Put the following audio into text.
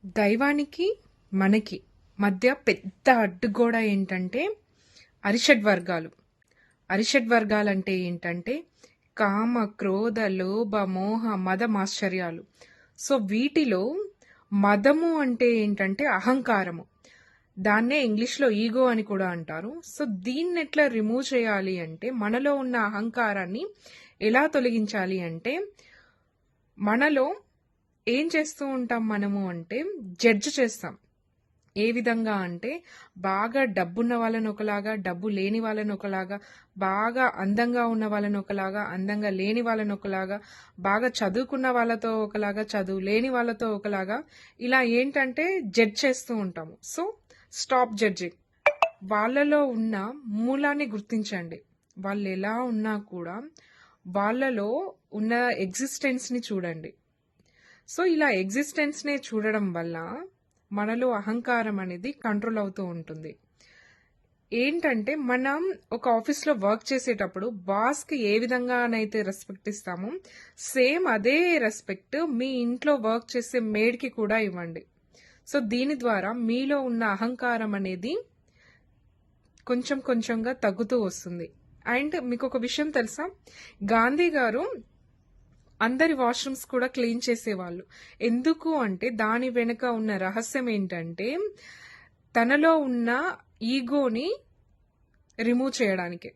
దైవానికి, మనకి మధ్య పెద్ద అడ్డుగోడ ఏంటంటే అరిషడ్ వర్గాలు. అరిషడ్ వర్గాలంటే ఏంటంటే కామ, క్రోధ, లోభ, మోహ, మద, మాశ్చర్యాలు. సో వీటిలో మదము అంటే ఏంటంటే అహంకారము. దాన్నే ఇంగ్లీష్లో ఈగో అని కూడా అంటారు. సో దీన్ని ఎట్లా రిమూవ్ చేయాలి అంటే, మనలో ఉన్న అహంకారాన్ని ఎలా తొలగించాలి అంటే, మనలో ఏం చేస్తూ ఉంటాం మనము అంటే జడ్జ్ చేస్తాం. ఏ విధంగా అంటే, బాగా డబ్బున్న వాళ్ళని ఒకలాగా, డబ్బు లేని వాళ్ళని ఒకలాగా, బాగా అందంగా ఉన్న వాళ్ళని ఒకలాగా, అందంగా లేని వాళ్ళని ఒకలాగా, బాగా చదువుకున్న వాళ్ళతో ఒకలాగా, చదువు లేని వాళ్ళతో ఒకలాగా, ఇలా ఏంటంటే జడ్జ్ చేస్తూ ఉంటాము. So stop judging. వాళ్ళలో ఉన్న మూలాన్ని గుర్తించండి. వాళ్ళు ఎలా ఉన్నా కూడా వాళ్ళలో ఉన్న ఎగ్జిస్టెన్స్ని చూడండి. సో ఇలా ఎగ్జిస్టెన్స్నే చూడడం వల్ల మనలో అహంకారం అనేది కంట్రోల్ అవుతూ ఉంటుంది. ఏంటంటే, మనం ఒక ఆఫీస్లో వర్క్ చేసేటప్పుడు బాస్కి ఏ విధంగానైతే రెస్పెక్ట్ ఇస్తామో, సేమ్ అదే రెస్పెక్ట్ మీ ఇంట్లో వర్క్ చేసే మేడ్కి కూడా ఇవ్వండి. సో దీని ద్వారా మీలో ఉన్న అహంకారం అనేది కొంచెం కొంచెంగా తగ్గుతూ వస్తుంది. అండ్ మీకు ఒక విషయం తెలుసా, గాంధీ గారు అందరి వాష్రూమ్స్ కూడా క్లీన్ చేసేవాళ్ళు. ఎందుకు అంటే దాని వెనుక ఉన్న రహస్యం ఏంటంటే, తనలో ఉన్న ఈగోని రిమూవ్ చేయడానికి.